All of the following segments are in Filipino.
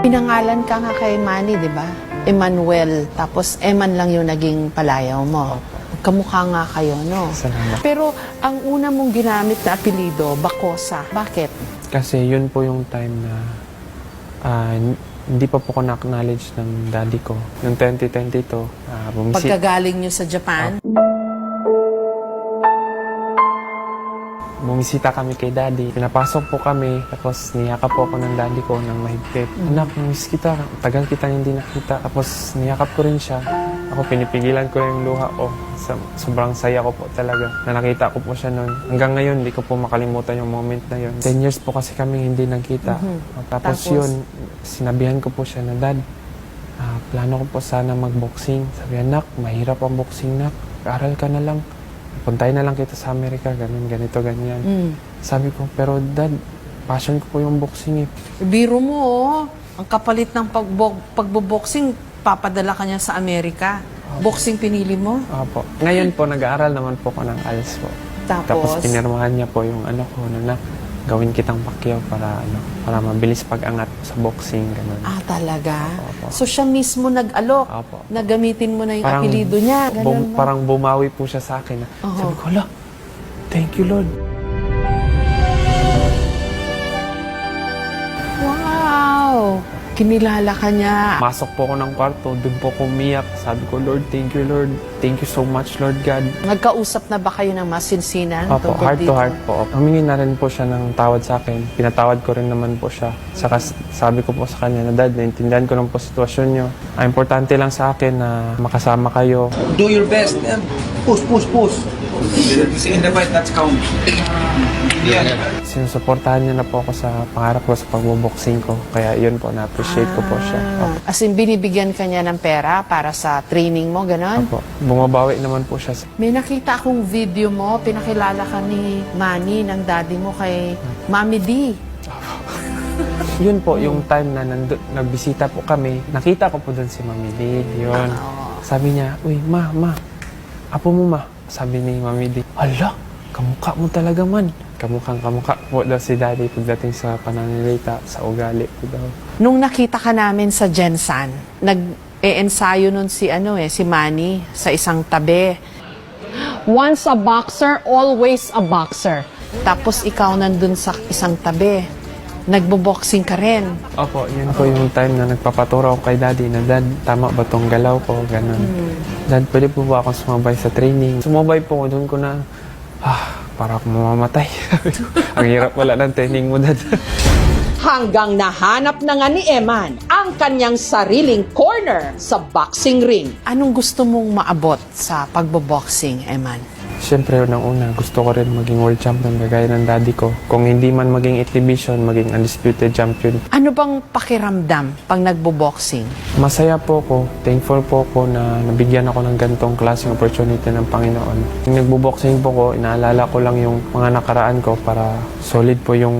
Pinangalan ka nga kay Manny, di ba? Emmanuel. Tapos Eman lang yung naging palayaw mo. Kamukha nga kayo, no? Salamat. Pero ang una mong ginamit na apelido, Bacosa. Bakit? Kasi yun po yung time na hindi pa po ko na-acknowledge ng daddy ko. Noong 2022, Pagkagaling nyo sa Japan? bumisita kami kay daddy. Pinapasok po kami, tapos niyakap po ako ng daddy ko ng mahigpit. Anak, miss kita. Tagal kita hindi nakita. Tapos niyakap ko rin siya. Ako, pinipigilan ko yung luha ko. Sobrang saya ko po talaga na nakita ko po siya noon. Hanggang ngayon, hindi ko po makalimutan yung moment na yun. 10 years po kasi kami hindi nagkita. Tapos yun, sinabihan ko po siya na, Dad, plano ko po sana mag-boxing. Sabi, anak, mahirap ang boxing, nak. Aral ka na lang. Puntahin na lang kita sa Amerika, ganun, ganito, ganyan. Sabi ko, pero Dad, passion ko po yung boxing eh. Biro mo, oh. Ang kapalit ng pagboboxing, papadala ka niya sa Amerika. Boxing pinili mo? Opo. Ngayon po, nag-aaral naman po ko ng ALS po. Tapos pinirmahan niya po yung ano ko na gawin kitang Pacquiao para mabilis pag-angat sa boxing, ganun. Ah, talaga? Opo. So siya mismo nag-alok Opo. na gamitin mo na yung apelido niya. Ganun mo. Parang bumawi po siya sa akin. Sabi ko, hala, thank you, Lord. Wow! Kinilala ka niya. Masok po ako ng kwarto, doon po ako umiyak. Sabi ko, Lord, thank you, Lord. Thank you so much, Lord God. Nagkausap na ba kayo ng masinsinan? Opo, tungkol heart to dito? heart po. Humingi na rin po siya ng tawad sa akin. Pinatawad ko rin naman po siya. Saka sabi ko po sa kanya na, Dad, naintindihan ko lang po sitwasyon niyo. Ang importante lang sa akin na makasama kayo. Do your best. Push, push, push. In the fight, that's count. Yeah. Sinusuportahan niya na po ako sa pangarap ko sa pagboboxing ko. Kaya yun po, na-appreciate ko po siya. Opo. As in, binibigyan ka niya ng pera para sa training mo, gano'n? Opo. Bumabawi naman po siya. May nakita akong video mo, pinakilala ka ni Manny, ng daddy mo kay Mami D. Yun po, yung time na nagbisita po kami, nakita ko po doon si Mami D. Yun. Sabi niya, uy, ma, apo mo ma. Sabi ni Mami D, hala, kamukha mo talaga man. Kamukha po daw si daddy pagdating sa pananalita, sa ugali po daw. Nung nakita ka namin sa Jensan, nag-e-ensayo nun si Manny sa isang tabi. Once a boxer, always a boxer. Tapos ikaw nandun sa isang tabi. Nagbo-boxing ka rin. Opo, yun po yung time na nagpapaturo ako kay daddy na, Dad, tama ba tong galaw ko? Ganun. Dad, pwede po ba akong sumabay sa training? Sumabay po ko, doon ko na, para akong mamamatay. Ang hirap wala ng training mo, Dad. Hanggang nahanap na nga ni Eman ang kanyang sariling corner sa boxing ring. Anong gusto mong maabot sa pagbo-boxing, Eman? Siyempre, unang-una, gusto ko rin maging world champion kagaya ng daddy ko. Kung hindi man maging exhibition, maging undisputed champion. Ano bang pakiramdam pag nagbo-boxing? Masaya po ko, thankful po ko na nabigyan ako ng ganitong klaseng opportunity ng Panginoon. Yung nagbo-boxing po ko, inaalala ko lang yung mga nakaraan ko para solid po yung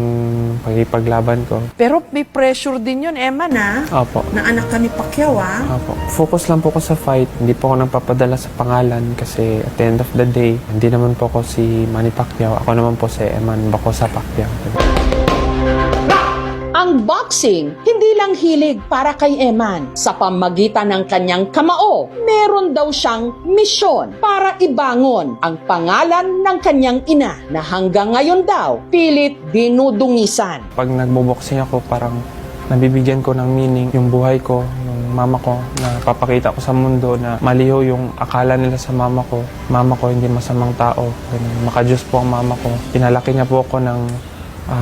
pagipaglaban ko. Pero may pressure din yun, Eman, ha? Opo. Na anak ka ni Pacquiao, ha? Opo. Focus lang po ko sa fight. Hindi po ako nagpapadala sa pangalan kasi at the end of the day, hindi naman po ako si Manny Pacquiao. Ako naman po si Eman Bacosa Pacquiao. Ang boxing, hindi lang hilig para kay Eman. Sa pamagitan ng kanyang kamao, meron daw siyang misyon para ibangon ang pangalan ng kanyang ina na hanggang ngayon daw pilit dinudungisan. Pag nagbo-boxing ako, parang nabibigyan ko ng meaning yung buhay ko, yung mama ko, na papakita ko sa mundo na maliho yung akala nila sa mama ko. Mama ko hindi masamang tao. Makadiyos po ang mama ko. Pinalaki niya po ako ng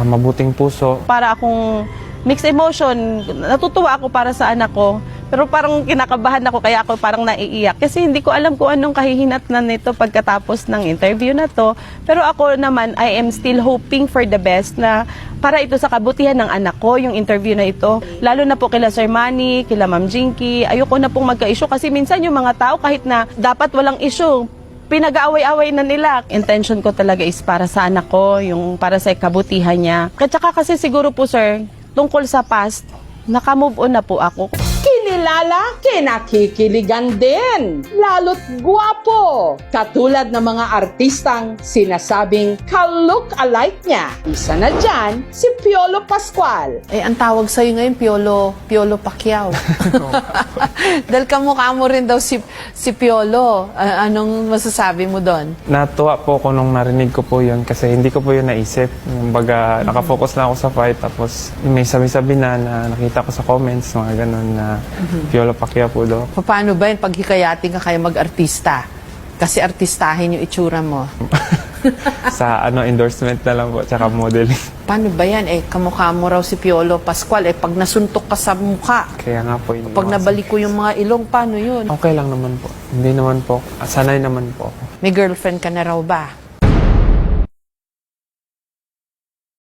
mabuting puso. Para akong mixed emotion, natutuwa ako para sa anak ko, pero parang kinakabahan ako kaya ako parang naiiyak kasi hindi ko alam kung anong kahihinatnan nito pagkatapos ng interview na to. Pero ako naman, I am still hoping for the best na para ito sa kabutihan ng anak ko, yung interview na ito. Lalo na po kila Sir Manny, kila Ma'am Jinky, ayoko na pong magka-issue kasi minsan yung mga tao kahit na dapat walang issue, pinag-aaway-away na nila. Intention ko talaga is para sa anak ko, yung para sa kabutihan niya. At saka kasi siguro po sir, tungkol sa past, naka-move on na po ako. Kinilala nakikilala, kinakikiligan din. Lalo't guwapo. Katulad ng mga artistang sinasabing ka-look-alike niya. Isa na dyan, si Piolo Pascual. Eh, ang tawag sa'yo ngayon, Piolo Pacquiao. Dahil kamukha mo rin daw si Piolo. Anong masasabi mo doon? Natuwa po ako nung narinig ko po yun kasi hindi ko po yun naisip. Kumbaga, nakafocus lang ako sa fight tapos may sabi-sabi na nakita ko sa comments, mga ganun na Piolo Pacquiao po daw. Paano ba yun pag hikayating ka kayo mag-artista? Kasi artistahin yung itsura mo. Sa endorsement na lang po, tsaka modeling. Paano ba yan? Eh, kamukha mo raw si Piolo Pascual. Eh, pag nasuntok ka sa mukha, Kaya nga po yun. pag nabalik ko yung mga ilong, paano yun? Okay lang naman po. Hindi naman po. Sanay naman po ako. May girlfriend ka na raw ba?